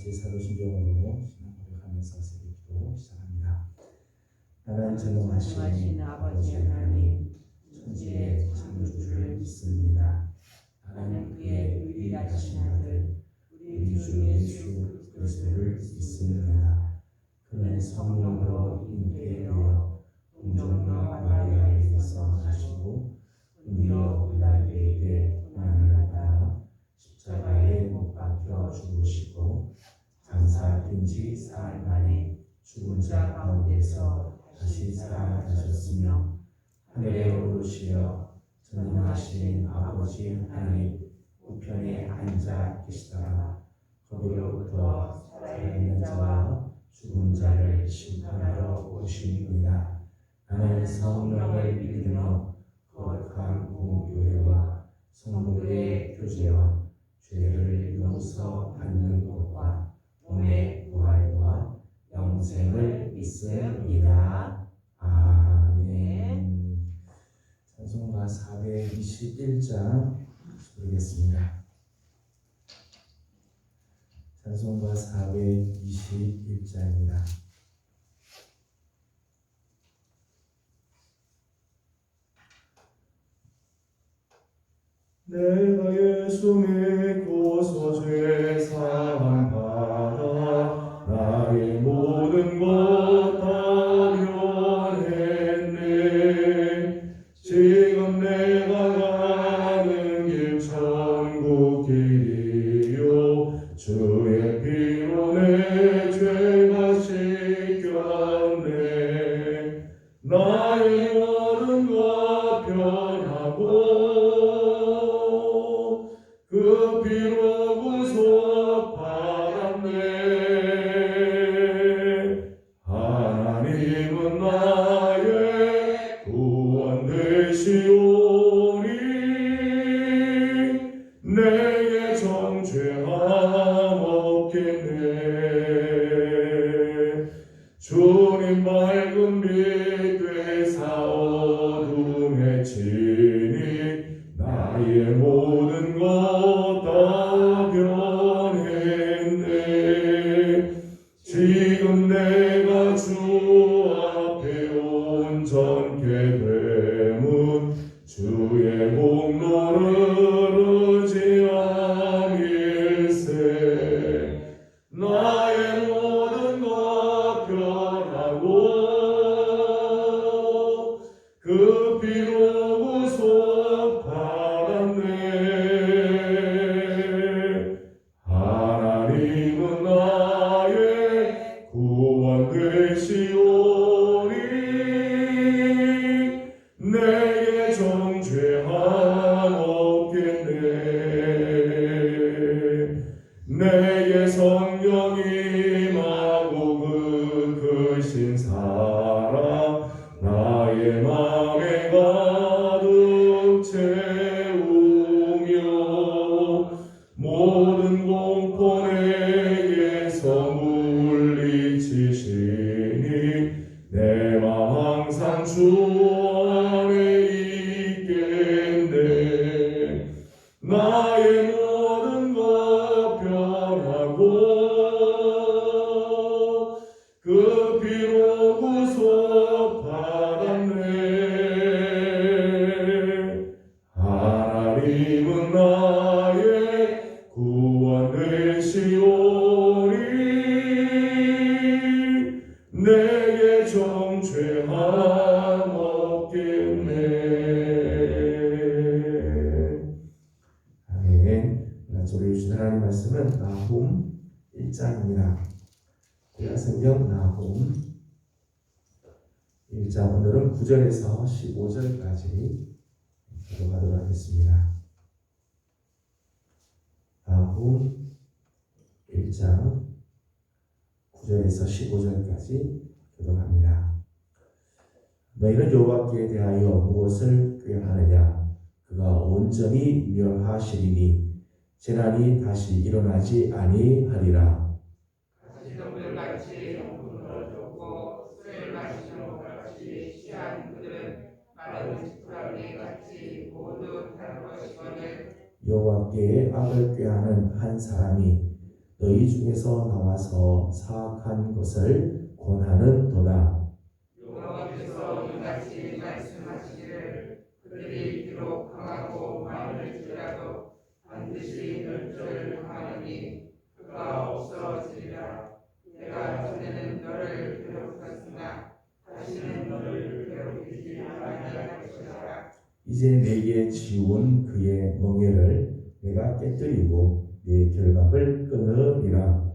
같이 사도신경으로 신앙 고백하면서 새벽기도 시작합니다. 나는 전능하신 아버지 하나님 천지의 창조주를 믿습니다. 나는 그의 유일하신 아들 우리 주 예수 그리스도를 믿습니다. 그는 성령으로 잉태되어 동정녀 마리아에게서 나시고 본디오 빌라도에게 고난을 받아 십자가에 못 박혀 죽으시고 장사된 지 사흘 만에 죽은 자 가운데서 다시 살아나셨으며 하늘에 오르시어 전능하신 아버지 하나님 우편에 앉아 계시다가 거기로부터 살아있는 자와 죽은 자를 심판하러 오십니다. 나는 성령을 믿으며 거룩한 공교회와 성도의 교제와 죄를 용서받는 것과 몸의 부활과 영생을 믿습니다. 아멘. 찬송가 421장 부르겠습니다. 찬송가 421장입니다. 내가 예수 믿고서 죄 사함 받아 나의 모든 것 다 변했네. 지금 내가 가는 길 천국 길이요 주의 피로 내 죄가 씻겼네. 나의 모든 것 변하고 그 피로 구속받았네. 하나님은 나의 구원 되시오니 내게 정죄함 없겠네. 주님 밝은 빛 되사 어둠에 치니 나의 모든 것 다 변했네. 지금 내가 주 앞에 온전케 되면 주의 공로를 의지함일세. 나의 모든 것 변하고 그 피로 구속받았네. 하나님은 나의 구원 되시오니 내게 정죄함 없겠네. 내게 성령 임하고 그 크신 사랑 나의 맘에 가득 채우며 모든 공포 내게서 물리치시니 내 맘 항상 주 안에 있겠네. 나의 모든 것 변하고 그 피로 구속받았네. 하나님은 나의 구원 되시오니 내게 정죄함 없겠네. 아멘. 우리 주신 하나님 말씀은 나훔 1장입니다. 대학 성경 나훔 1장 오늘은 9절에서 15절까지 기도하도록 하겠습니다. 나훔 1장 9절에서 15절까지 기도합니다. 너희는 여호와께 대하여 무엇을 꾀하느냐? 그가 온전히 멸하시리니 재난이 다시 일어나지 아니하리라. 가시덤불같이 용품으로 쫓고 술을 마시는 것같이 취한 그들은 마른 지푸라기 같이 모두 탈 것이거늘. 여호와께 악을 꾀하는 한 사람이 너희 중에서 나와서 사악한 것을 권하는도다. 여호와께서 이같이 말씀하시기를 그들이 비록 강하고 마음을 줄여도 반드시 멸절을 당하느니 그가 없어지리라. 내가 전에는 너를 괴롭혔으나 다시는 너를 괴롭히지 아니할 것이라. 이제 내게 지운 그의 멍에를 내가 깨뜨리고 네 결박을 끊으리라.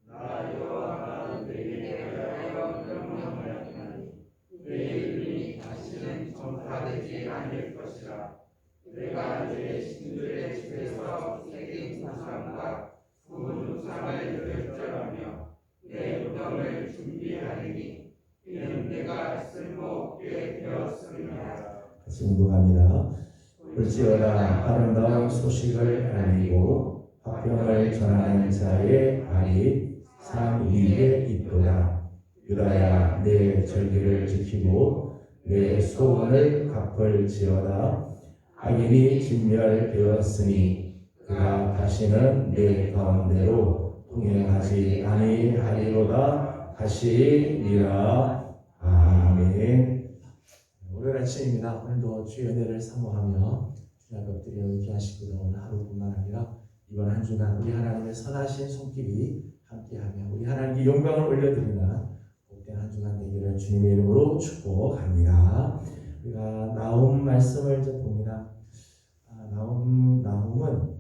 나 여호와가 내게 대하여 명령을 하노니 내 이름이 다시는 전파되지 않을 것이라. 내가 내 신들의 집에서 새긴 우상과 구운 우상을 멸절하며 내 무덤을 준비하리니 이는 내가 쓸모없게 되었음이라. 같이 운동합니다. 볼지어다 아름다운 소식을 알리고 화평을 전하는 자의 발이 산 위에 있도다. 유다야 내 절기를 지키고 내 소원을 갚을지어다. 악인이 진멸되었으니 그가 다시는 내 가운데로 통행하지 아니하리로다 하시니라. 아멘. 오늘 아침입니다. 오늘도 주의 은혜를 사모하며 주님 앞에 엎드려 의지하시고 오늘 하루뿐만 아니라 이번 한 주간 우리 하나님의 선하신 손길이 함께하며 우리 하나님께 영광을 올려드리는 복된 한 주간 되기를 주님의 이름으로 축복합니다. 우리가 나훔 말씀을 이제 봅니다. 나훔은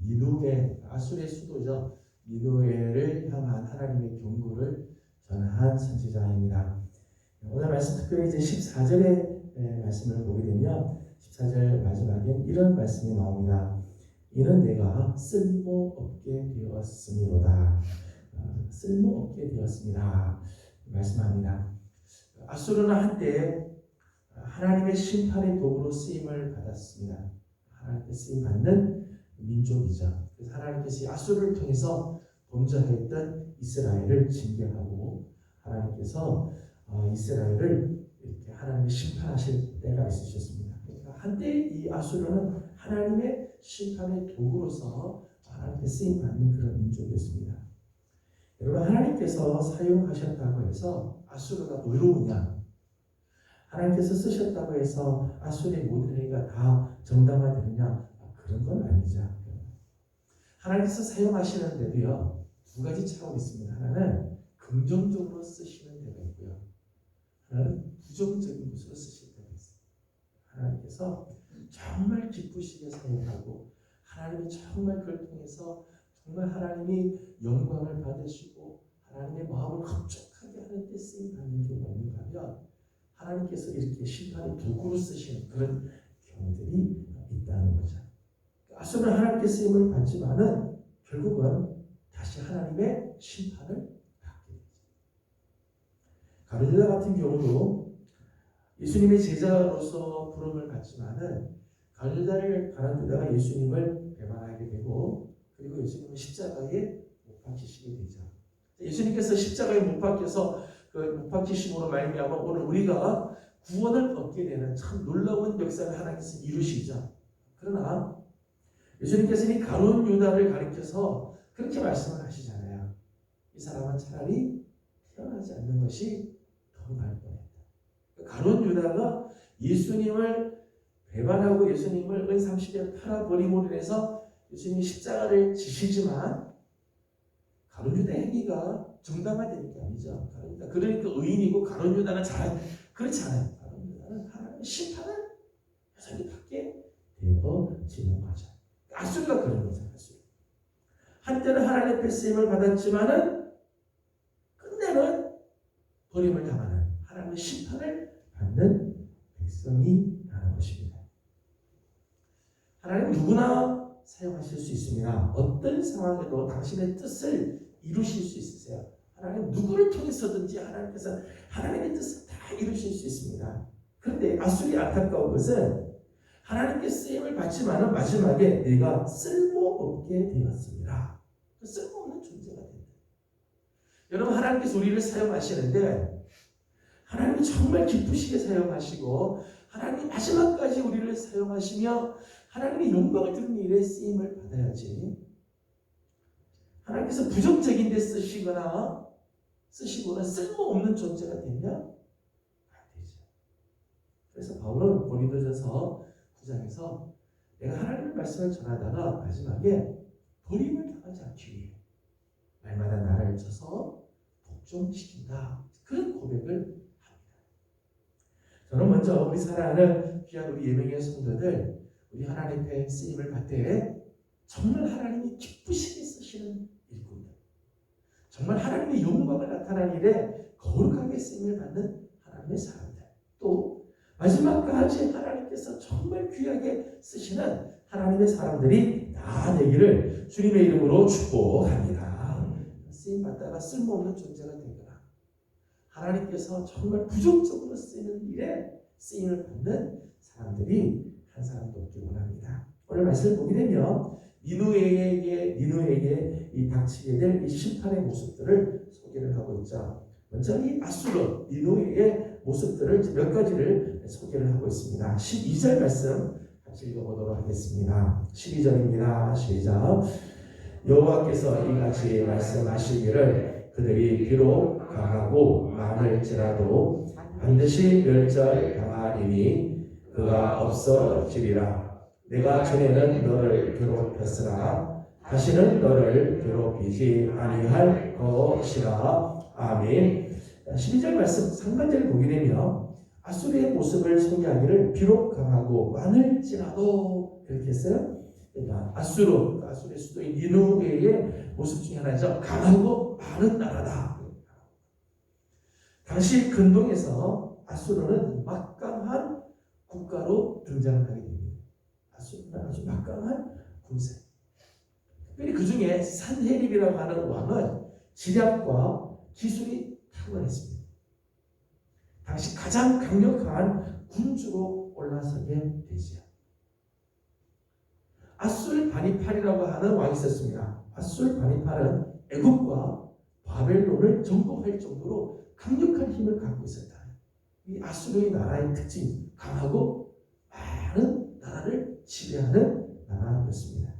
니누에, 아수르의 수도죠. 니누에를 향한 하나님의 경고를 전한 선지자입니다. 오늘 말씀 특별히 이제 14절의 말씀을 보게 되면 14절 마지막엔 이런 말씀이 나옵니다. 이는 내가 쓸모없게 되었음이로다. 쓸모없게 되었습니다. 말씀합니다. 아수르는 한때 하나님의 심판의 도구로 쓰임을 받았습니다. 하나님께 쓰임 받는 민족이죠. 그래서 하나님께서 아수르를 통해서 범죄했던 이스라엘을 징계하고 하나님께서 이스라엘을 이렇게 하나님이 심판하실 때가 있으셨습니다. 그러니까 한때 이 아수르는 하나님의 심판의 도구로서 하나님께 쓰임 받는 그런 민족이었습니다. 여러분 하나님께서 사용하셨다고 해서 아수르가 의로우냐? 하나님께서 쓰셨다고 해서 아수르의 모든 행위가 다 정당화되느냐? 그런 건 아니죠. 하나님께서 사용하시는데도요 두 가지 차원이 있습니다. 하나는 긍정적으로 쓰시는 데가 있고요. 하나는 부정적인 것으로 쓰실 때가 있어요. 하나님께서 정말 기쁘시게 사용하고 하나님이 정말 그걸 통해서 정말 하나님이 영광을 받으시고 하나님의 마음을 흡족하게 하는 데 쓰임 받는 경우가 있는가 하면 하나님께서 이렇게 심판의 도구로 쓰시는 그런 경우들이 있다는 거죠. 아수르는 하나님께 쓰임을 받지만은 결국은 다시 하나님의 심판을 받게 되죠. 가룟유다 같은 경우도 예수님의 제자로서 부름을 받지만은 가룟유다가 예수님을 배반하게 되고 그리고 예수님은 십자가에 못 박히시게 되죠. 예수님께서 십자가에 못 박혀서 못 박히심으로 말미암아 오늘 우리가 구원을 얻게 되는 참 놀라운 역사를 하나님께서 이루시죠. 그러나 예수님께서 이 가룟유다를 가리켜서 그렇게 말씀을 하시잖아요. 이 사람은 차라리 태어나지 않는 것이 더 나을 뻔했다. 가룟유다가 예수님을 배반하고 예수님을 은 30에 팔아버림으로 인해서 예수님이 십자가를 지시지만 가룟유다의 행위가 정당화되는 게 아니죠. 그러니까 의인이고 가룟유다는 그렇지 않아요. 가룟유다는 하나님의 심판을 여전히 받게 되어지는 거죠. 아수르가 그런 거죠. 아수르. 한때는 하나님의 앞에 쓰임을 받았지만은 끝내는 버림을 당하는 하나님의 심판을 받는 백성이라는 것입니다. 하나님 누구나 사용하실 수 있습니다. 어떤 상황에도 당신의 뜻을 이루실 수 있으세요. 하나님 누구를 통해서든지 하나님께서 하나님의 뜻을 다 이루실 수 있습니다. 그런데 아수르의 안타까운 것은 하나님께 쓰임을 받지만은 마지막에 내가 쓸모없게 되었습니다. 쓸모없는 존재가 된다. 여러분 하나님께서 우리를 사용하시는데 하나님이 정말 기쁘시게 사용하시고 하나님이 마지막까지 우리를 사용하시며 하나님의 영광을 드리는 일에 쓰임을 받아야지 하나님께서 부정적인 데 쓰시거나 쓸모없는 존재가 되면 안 되죠. 그래서 바울은 고린도전서 9장에서 내가 하나님의 말씀을 전하다가 마지막에 버림을 당하지 않기 위해 날마다 나를 쳐서 복종시킨다. 그런 고백을 합니다. 저는 먼저 우리 사랑하는 귀한 우리 예명의 성도들, 우리 하나님 앞에 쓰임을 받을 때 정말 하나님이 기쁘시게 쓰시는 일꾼들, 정말 하나님의 영광을 나타난 일에 거룩하게 쓰임을 받는 하나님의 사람들, 또 마지막까지 하나님께서 정말 귀하게 쓰시는 하나님의 사람들이 다 되기를 주님의 이름으로 축복합니다. 쓰임 받다가 쓸모없는 존재가 되거나 하나님께서 정말 부정적으로 쓰이는 일에 쓰임을 받는 사람들이 한 사람도 없기를 원합니다. 오늘 말씀을 보게 되면 니누에게 이 닥치게 될 이 심판의 모습들을 소개를 하고 있죠. 먼저 이 아수르 니누에의 모습들을 몇 가지를 소개를 하고 있습니다. 12절 말씀 같이 읽어보도록 하겠습니다. 12절입니다. 시작. 여호와께서 이같이 말씀하시기를 그들이 비록 강하고 많을지라도 반드시 멸절당하리니 그가 없어지리라. 내가 전에는 너를 괴롭혔으나 다시는 너를 괴롭히지 아니할 것이라. 아멘. 12절 말씀 상반절을 보게 되면 아수르의 모습을 소개하기를 비록 강하고 많을지라도 이렇게 했어요. 그러니까 아수르의 수도인 니누웨의 모습 중에 하나죠. 강하고 많은 나라다. 당시 근동에서 아수르는 막강한 국가로 등장하게 됩니다. 아수르는 아주 막강한 군세. 특별히 그 중에 산헤립이라고 하는 왕은 지략과 기술이 탁월했습니다. 당시 가장 강력한 군주로 올라서게 되지요. 아술바니팔이라고 하는 왕이 있었습니다. 아술바니팔은 애국과 바벨론을 정복할 정도로 강력한 힘을 갖고 있었다. 이 아수르의 나라의 특징, 강하고 많은 나라를 지배하는 나라였습니다.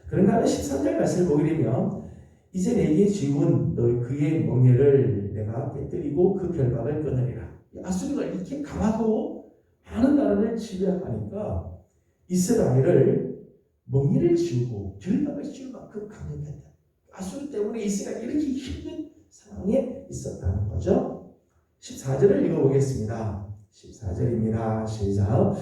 그런가 하면 13절 말씀을 보게 되면 이제 내게 지운 그의 멍에를 내가 깨뜨리고 그 결박을 끊으리라. 아수르가 이렇게 강하고 많은 나라를 지배하니까 이스라엘을 멍에를 지우고 결박을 씌울 만큼 강력했다. 아수르 때문에 이스라엘이 이렇게 힘든 상황에 있었다는 거죠. 14절을 읽어보겠습니다. 14절입니다. 시작.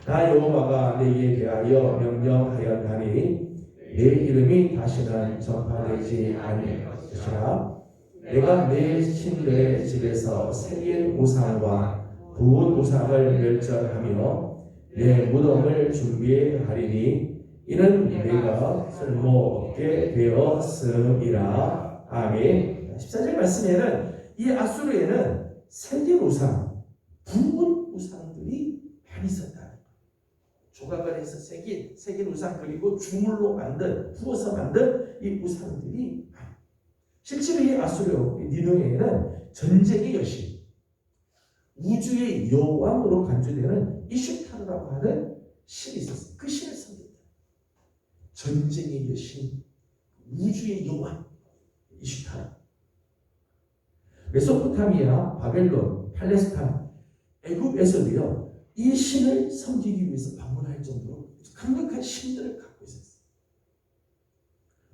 나 여호와가 내게 대하여 명령하였나니 내 이름이 다시는 전파되지 아니할 것이라. 내가 내 신들의 집에서 새긴 우상과 부은 우상을 멸절하며 내 무덤을 준비하리니 이는 내가 쓸모없게 되었음이라. 아멘. 14절 말씀에는 이 아수르에는 새긴 우상, 부은 우상들이 많이 있었다. 조각을 해서 새긴 우상, 그리고 주물로 만든, 부어서 만든 이 우상들이 실제로 이 아수르 니누에는 전쟁의 여신, 우주의 여왕으로 간주되는 이슈타르라고 하는 신이 있었어요. 그 신을 섬겼다. 전쟁의 여신, 우주의 여왕 이슈타르. 메소포타미아, 바벨론, 팔레스타인, 애굽에서도요 이 신을 섬기기 위해서 방문할 정도로 강력한 신들을 갖고 있었어요.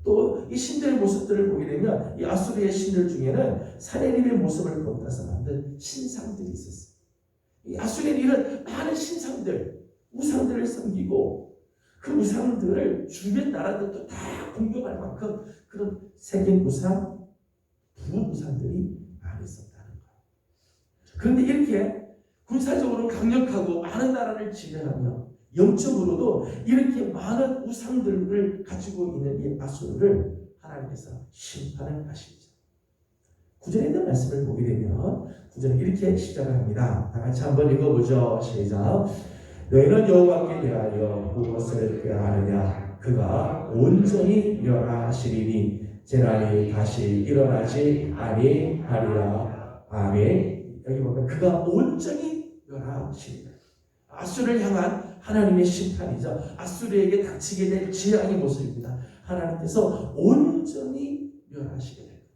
또 이 신들의 모습들을 보게 되면 이 아수르의 신들 중에는 사내립의 모습을 본따서 만든 신상들이 있었어요. 이 아수르는 이런 많은 신상들, 우상들을 섬기고 그 우상들을 주변 나라들도 다 공격할 만큼 그런 새긴 우상, 부은 우상들이 많이 있었다는 거예요. 그런데 이렇게 군사적으로 강력하고 많은 나라를 지배하며 영적으로도 이렇게 많은 우상들을 가지고 있는 이 아수르를 하나님께서 심판을 하시죠. 9절에 있는 말씀을 보게 되면 9절은 이렇게 시작을 합니다. 다 같이 한번 읽어보죠. 시작. 너희는 여호와께 대하여 무엇을 꾀하느냐? 그가 온전히 멸하시리니 재난이 다시 일어나지 아니하리라. 아멘. 여기 보면 그가 온전히 멸하시리라. 아수르를 향한 하나님의 심판이죠. 아수르에게 닥치게 될 재앙의 모습입니다. 하나님께서 온전히 멸하시게 됩니다.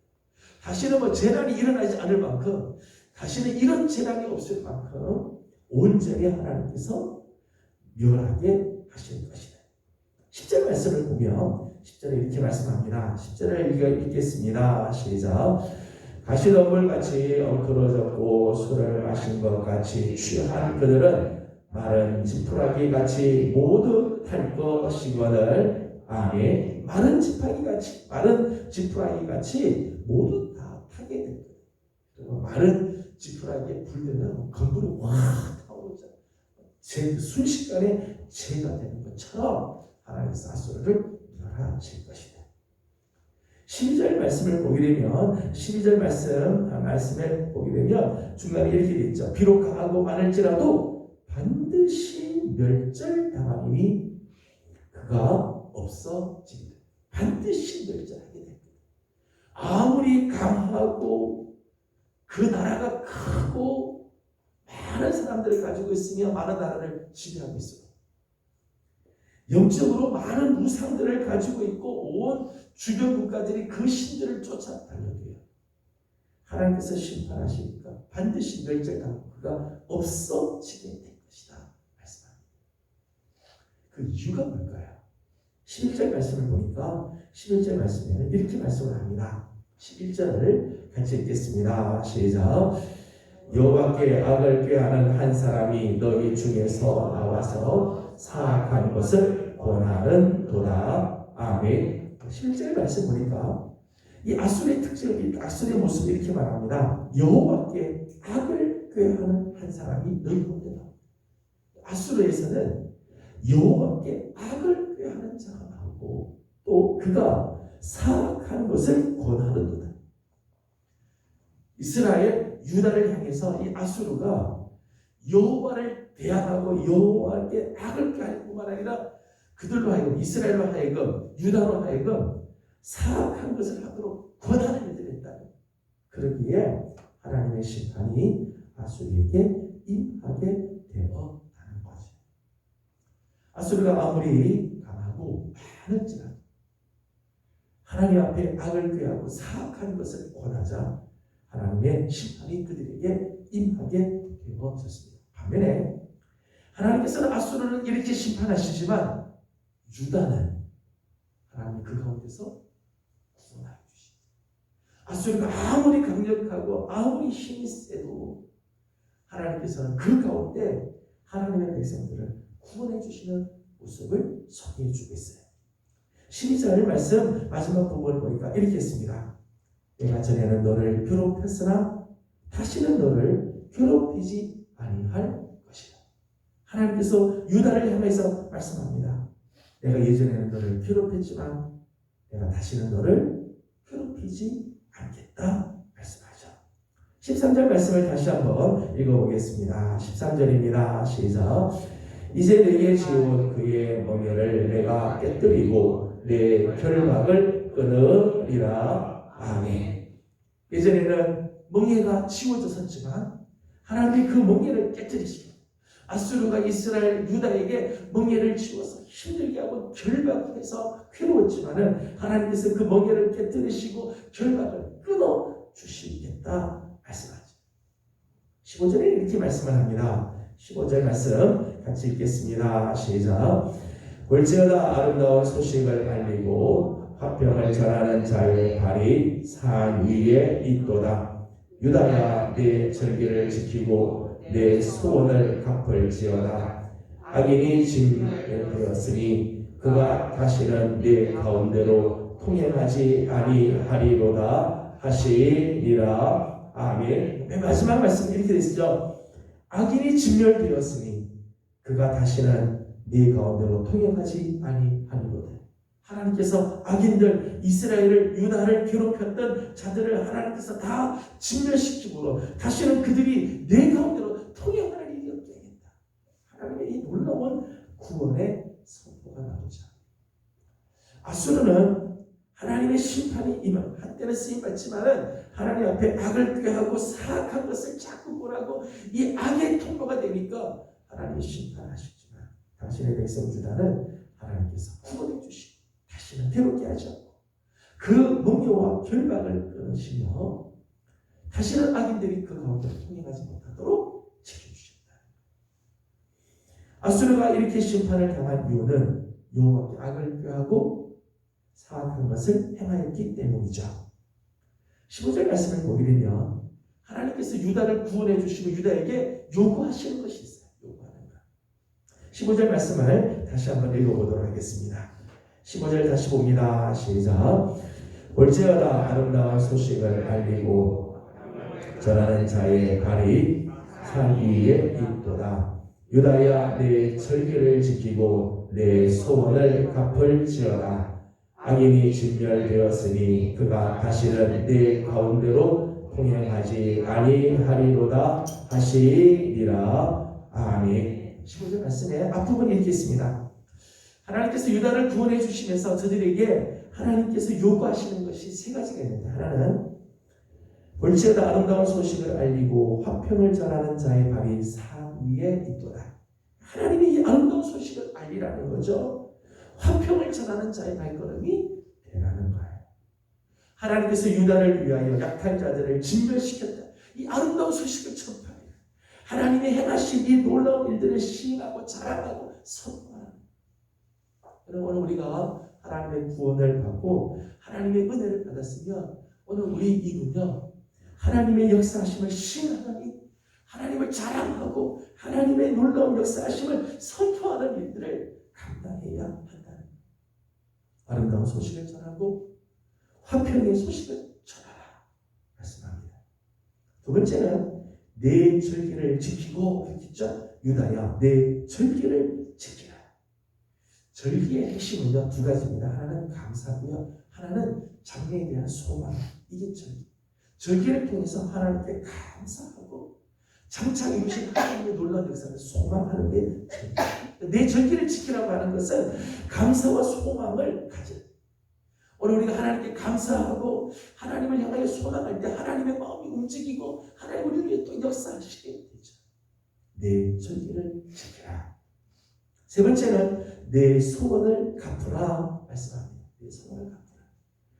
다시는 뭐 재난이 일어나지 않을 만큼, 다시는 이런 재난이 없을 만큼 온전히 하나님께서 멸하게 하실 것이다. 10절 말씀을 보면 10절에 이렇게 말씀합니다. 10절을 읽겠습니다. 시작. 가시덤불같이 엉클어졌고 술을 마신 것 같이 취한 그들은 마른 지푸라기같이 모두 탈 것이거늘. 아멘. 마른 지푸라기같이 모두 다 타게 됩니다. 그리고 마른 지푸라기에 불 되면 건물이 확 타오르죠. 순식간에 재가 되는 것처럼 하나님께서 아수르를 멸하실 것이다. 12절 말씀을 보게 되면 12절 말씀을 보게 되면 중간에 이렇게 되어 있죠. 비록 강하고 많을지라도 반드시 멸절당하니 그가 없어집니다. 반드시 멸절하게 됩니다. 아무리 강하고 그 나라가 크고 많은 사람들을 가지고 있으며 많은 나라를 지배하고 있어요. 영적으로 많은 우상들을 가지고 있고 온 주변 국가들이 그 신들을 쫓아 다녀도요. 하나님께서 심판하시니까 반드시 멸절당하고 그가 없어지게 될 것이다 말씀합니다. 그 이유가 뭘까요? 11절 말씀을 보니까 11절 말씀에는 이렇게 말씀을 합니다. 11절을 같이 읽겠습니다. 시작. 여호와께 악을 꾀하는 한 사람이 너희 중에서 나와서 사악한 것을 권하는도다. 아멘. 11절 말씀 보니까 이 아수르의 특징을, 아수르의 모습을 이렇게 말합니다. 여호와께 악을 꾀하는 한 사람이 너희 가운데 나옵니다. 아수르에서는 여호와께 악을 꾀하는 자가 나오고 또 그가 사악한 것을 권하는도다. 이스라엘 유다를 향해서 이 아수르가 여호와를 대항하고 여호와께 악을 꾀할 뿐만 아니라 그들로 하여금 이스라엘로 하여금 유다로 하여금 사악한 것을 하도록 권하는 일들을 했다. 그러기에 하나님의 심판이 아수르에게 임하게 되었다는 거죠. 아수르가 아무리 강하고 많을지라도 하나님 앞에 악을 꾀하고 사악한 것을 권하자 하나님의 심판이 그들에게 임하게 되었습니다. 반면에 하나님께서는 아수르는 이렇게 심판하시지만 유다는 하나님 그 가운데서 구원하여 주십니다. 아수르가 아무리 강력하고 아무리 힘이 세도 하나님께서는 그 가운데 하나님의 백성들을 구원해 주시는 모습을 소개해 주고 있어요. 12절 말씀 마지막 부분을 보니까 이렇게 했습니다. 내가 전에는 너를 괴롭혔으나 다시는 너를 괴롭히지 아니할 것이다. 하나님께서 유다를 향해서 말씀합니다. 내가 예전에는 너를 괴롭혔지만 내가 다시는 너를 괴롭히지 않겠다 말씀하죠. 13절 말씀을 다시 한번 읽어보겠습니다. 13절입니다. 시작. 이제 내게 지은 그의 멍에를 내가 깨뜨리고 내 결박을 끊으리라. 아멘. 예전에는 멍에가 지워졌었지만 하나님이 그 멍에를 깨뜨리시고 아수르가 이스라엘 유다에게 멍에를 지워서 힘들게 하고 결박해서 괴로웠지만은 하나님께서 그 멍에를 깨뜨리시고 결박을 끊어 주시겠다 말씀하죠. 15절에 이렇게 말씀을 합니다. 15절 말씀 같이 읽겠습니다. 시작. 볼지어다 아름다운 소식을 알리고 화평을 전하는 자의 발이 산 위에 있도다. 유다야 내 절기를 지키고 내 소원을 갚을지어다. 악인이 진멸되었으니 그가 다시는 내 가운데로 통행하지 아니하리로다 하시니라. 아멘. 맨 마지막 말씀 이렇게 되시죠. 악인이 진멸되었으니 그가 다시는 네 가운데로 통행하지 아니하리로다. 하나님께서 악인들 이스라엘을 유다를 괴롭혔던 자들을 하나님께서 다 진멸시키므로 다시는 그들이 내 가운데로 통행할 일이 없게 하겠다. 하나님의 이 놀라운 구원의 선포가 나오자 아수르는 하나님의 심판이 임한 한때는 쓰임받지만은 하나님 앞에 악을 꾀하고 사악한 것을 자꾸 보라고 이 악의 통로가 되니까 하나님이 심판하시지만 자신의 백성 유다는 하나님께서 구원해 주시고 다시는 괴롭게 하지 않고 그 농요와 결박을 끊으시며 다시는 악인들이 그 가운데 통행하지 못하도록 지켜주셨다. 아수르가 이렇게 심판을 당한 이유는 여호와께 악을 꾀하고 사악한 것을 행하였기 때문이죠. 15절 말씀을 보게 되면 하나님께서 유다를 구원해 주시고 유다에게 요구하시는 것이 있어요. 요구하는 것. 15절 말씀을 다시 한번 읽어보도록 하겠습니다. 15절 다시 봅니다. 시작. 볼지어다 아름다운 소식을 알리고 전하는 자의 발이 산 위에 있도다. 유다야 내 절기를 지키고 내 소원을 갚을지어다. 악인이 진멸되었으니 그가 다시는 내 가운데로 통행하지 아니하리로다 하시리라. 아멘. 15절 말씀에 앞부분 읽겠습니다. 하나님께서 유다를 구원해 주시면서 저들에게 하나님께서 요구하시는 것이 세 가지가 있는데, 하나는 볼지어다 아름다운 소식을 알리고 화평을 전하는 자의 발이 산 위에 있도다. 하나님이 이 아름다운 소식을 알리라는 거죠. 화평을 전하는 자의 발걸음이 되라는 거예요. 하나님께서 유다를 위하여 약한 자들을 진멸시켰다. 이 아름다운 소식을 전파해요. 하나님이 행하신 이 놀라운 일들을 시인하고 자랑하고 선포하는. 오늘 우리가 하나님의 구원을 받고 하나님의 은혜를 받았으면 오늘 우리 입은요 하나님의 역사하심을 시인하는, 하나님을 자랑하고 하나님의 놀라운 역사하심을 선포하는 일들을 감당해야 한다는 거예요. 아름다운 소식을 전하고 화평의 소식을 전하라 말씀합니다. 두 번째는 내 절기를 지키고 그랬죠. 유다야 내 절기를 지키라. 절기의 핵심은요 두 가지입니다. 하나는 감사고요, 하나는 장래에 대한 소망. 이게 절기. 절기를 통해서 하나님께 감사하고 장차 이루신 하나님의 놀라운 역사를 소망하는 게 절기. 내 절기를 지키라고 하는 것은 감사와 소망을 가져. 오늘 우리가 하나님께 감사하고 하나님을 향하여 소망할 때 하나님의 마음이 움직이고 하나님 우리를 위해 또 역사하시게 되죠. 내 절기를 지키라. 세 번째는 내 소원을 갚으라 말씀합니다. 내 소원을 갚으라.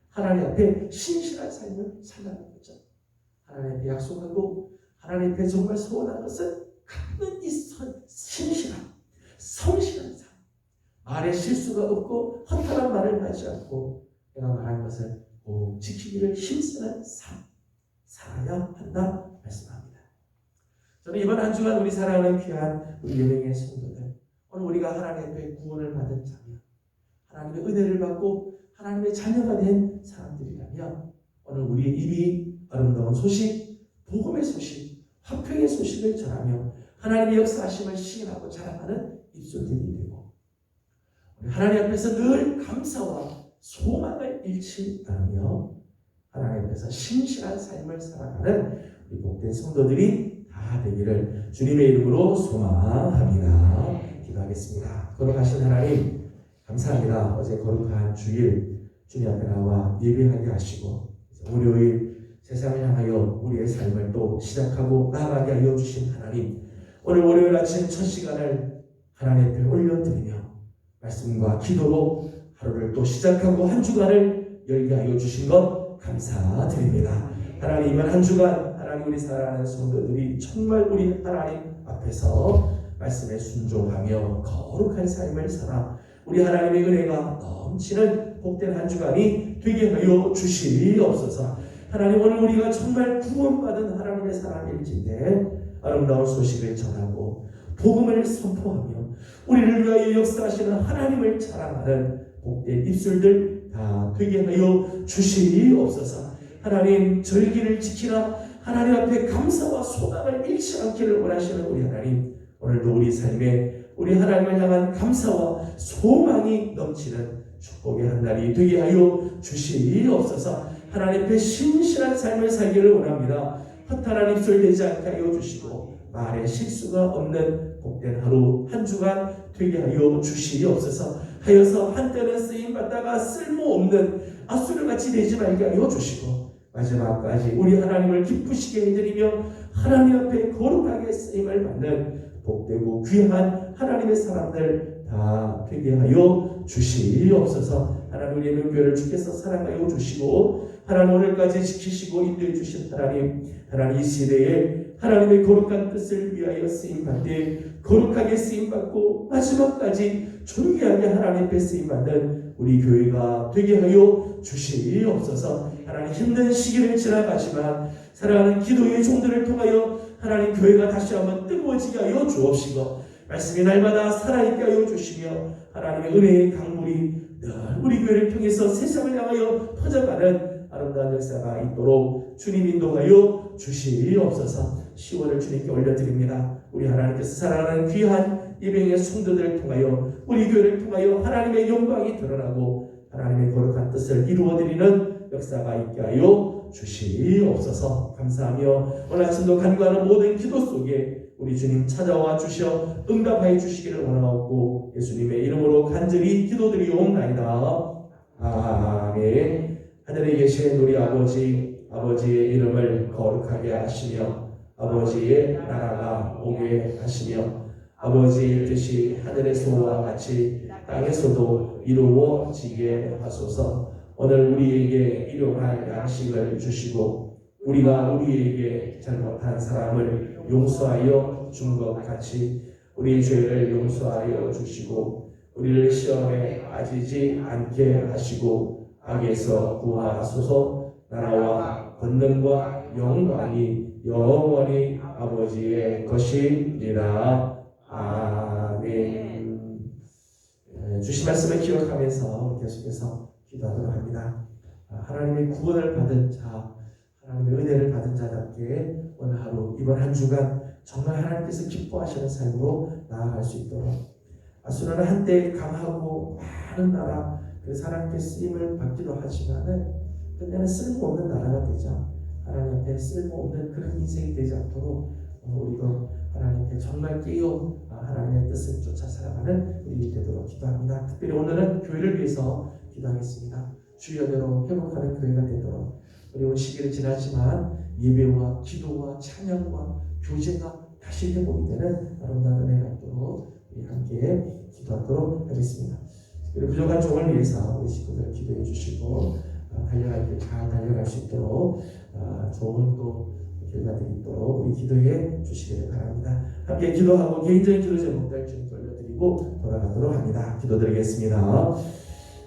하나님 앞에 신실한 삶을 살라는 거죠. 하나님 앞에 약속하고 하나님 앞에 정말 소원한 것은 갚는 이 신실함, 성실한 삶. 말에 실수가 없고 허탈한 말을 하지 않고 내가 말한 것을 꼭 지키기를 힘쓰는 삶 살아야 한다 말씀합니다. 저는 이번 한 주간 우리 사랑하는 귀한 우리 예명의 성도들, 오늘 우리가 하나님 앞에 구원을 받은 자며 하나님의 은혜를 받고 하나님의 자녀가 된 사람들이라면 오늘 우리의 입이 아름다운 소식, 복음의 소식, 화평의 소식을 전하며 하나님의 역사하심을 시인하고 자랑하는 입술들이 되고, 우리 하나님 앞에서 늘 감사와 소망을 잃지 않으며 하나님 앞에서 신실한 삶을 살아가는 우리 복된 성도들이 다 되기를 주님의 이름으로 소망합니다. 기도하겠습니다. 거룩하신 하나님 감사합니다. 어제 거룩한 주일 주님 앞에 나와 예배하게 하시고 월요일 세상을 향하여 우리의 삶을 또 시작하고 나아가게 하여 주신 하나님, 오늘 월요일 아침 첫 시간을 하나님 앞에 올려드리며 말씀과 기도로 하루를 또 시작하고 한 주간을 열게 하여 주신 것 감사드립니다. 하나님, 이번 한 주간 하나님 우리 사랑하는 성도들이 정말 우리 하나님 앞에서 말씀에 순종하며 거룩한 삶을 살아 우리 하나님의 은혜가 넘치는 복된 한 주간이 되게 하여 주시옵소서. 하나님, 오늘 우리가 정말 구원받은 하나님의 사람일진데 아름다운 소식을 전하고 복음을 선포하며 우리를 위하여 역사하시는 하나님을 자랑하는 복된 입술들 다 되게 하여 주시옵소서. 하나님, 절기를 지키라. 하나님 앞에 감사와 소망을 잃지 않기를 원하시는 우리 하나님, 오늘도 우리 삶에 우리 하나님을 향한 감사와 소망이 넘치는 축복의 한 날이 되게 하여 주시옵소서. 하나님 앞에 신실한 삶을 살기를 원합니다. 허탈한 입술 되지 않게 하여 주시고 말에 실수가 없는 복된 하루 한 주간 되게 하여 주시옵소서. 하여서 한때는 쓰임받다가 쓸모없는 아수르같이 되지 말게 하여 주시고 마지막까지 우리 하나님을 기쁘시게 해드리며 하나님 앞에 거룩하게 쓰임을 받는 복되고 귀한 하나님의 사람들 다 되게 하여 주시옵소서. 하나님, 우리의 교회를 주께서 사랑하여 주시고 하나님, 오늘까지 지키시고 인도해 주신 하나님 이 시대에 하나님의 거룩한 뜻을 위하여 쓰임받되 거룩하게 쓰임받고 마지막까지 존귀하게 하나님 앞에 쓰임받는 우리 교회가 되게 하여 주시옵소서. 하나님, 힘든 시기를 지나가지만 사랑하는 기도의 종들을 통하여 하나님 교회가 다시 한번 뜨거워지게 하여 주옵시고 말씀이 날마다 살아있게 하여 주시며 하나님의 은혜의 강물이 늘 우리 교회를 통해서 세상을 향하여 퍼져가는 아름다운 역사가 있도록 주님 인도하여 주시옵소서. 10월을 주님께 올려드립니다. 우리 하나님께서 사랑하는 귀한 예배의 성도들을 통하여 우리 교회를 통하여 하나님의 영광이 드러나고 하나님의 거룩한 뜻을 이루어드리는 역사가 있게 하여 주시옵소서. 감사하며 오늘 아침도 간구하는 모든 기도 속에 우리 주님 찾아와 주셔 응답하여 주시기를 원하옵고 예수님의 이름으로 간절히 기도드리옵나이다. 아멘. 하늘에 계신 우리 아버지의 이름을 거룩하게 하시며 아버지의 나라가 오게 하시며 아버지의 뜻이 하늘에서와 같이 땅에서도 이루어지게 하소서. 오늘 우리에게 일용할 양식을 주시고 우리가 우리에게 잘못한 사람을 용서하여 준 것 같이 우리 죄를 용서하여 주시고 우리를 시험에 빠지지 않게 하시고 악에서 구하소서. 나라와 권능과 영광이 영원히 아버지의 것입니다. 아멘. 주신 말씀을 기억하면서 계속해서 기도하도록 합니다. 하나님의 구원을 받은 자, 하나님의 은혜를 받은 자답게 오늘 하루 이번 한 주간 정말 하나님께서 기뻐하시는 삶으로 나아갈 수 있도록 아수르는 한때 강하고 많은 나라 그 하나님께 쓰임을 받기도 하지만은 끝내는 쓸모없는 나라가 되자 하나님 앞에 쓸모없는 그런 인생이 되지 않도록 우리도 하나님께 정말 깨어 하나님의 뜻을 쫓아 살아가는 우리 되도록 기도합니다. 특별히 오늘은 교회를 위해서 기도하겠습니다. 주여대로 회복하는 교회가 되도록 어려운 시기를 지났지만 예배와 기도와 찬양과 교제가 다시 회복이 되는 아름다운 은혜가 있도록 우리 함께 기도하도록 하겠습니다. 그리고 부족한 종을 위해서 우리 식구들 기도해 주시고 달려갈 때 잘 달려갈 수 있도록 좋은 또 결과들이 있도록 우리 기도해 주시기를 바랍니다. 함께 기도하고 개인적인 기도 제목들 주님께 올려드리고 돌아가도록 합니다. 기도드리겠습니다.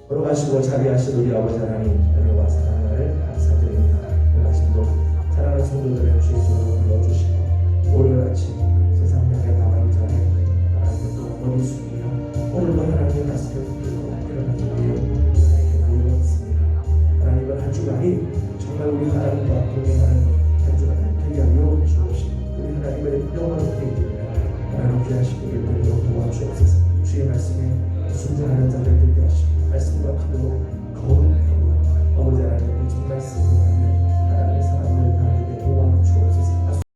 걸어가시고 자비하신 우리 아버지 하나님 은혜와 사랑을 감사드립니다. 오늘 아침도 사랑하는 성도들을 주의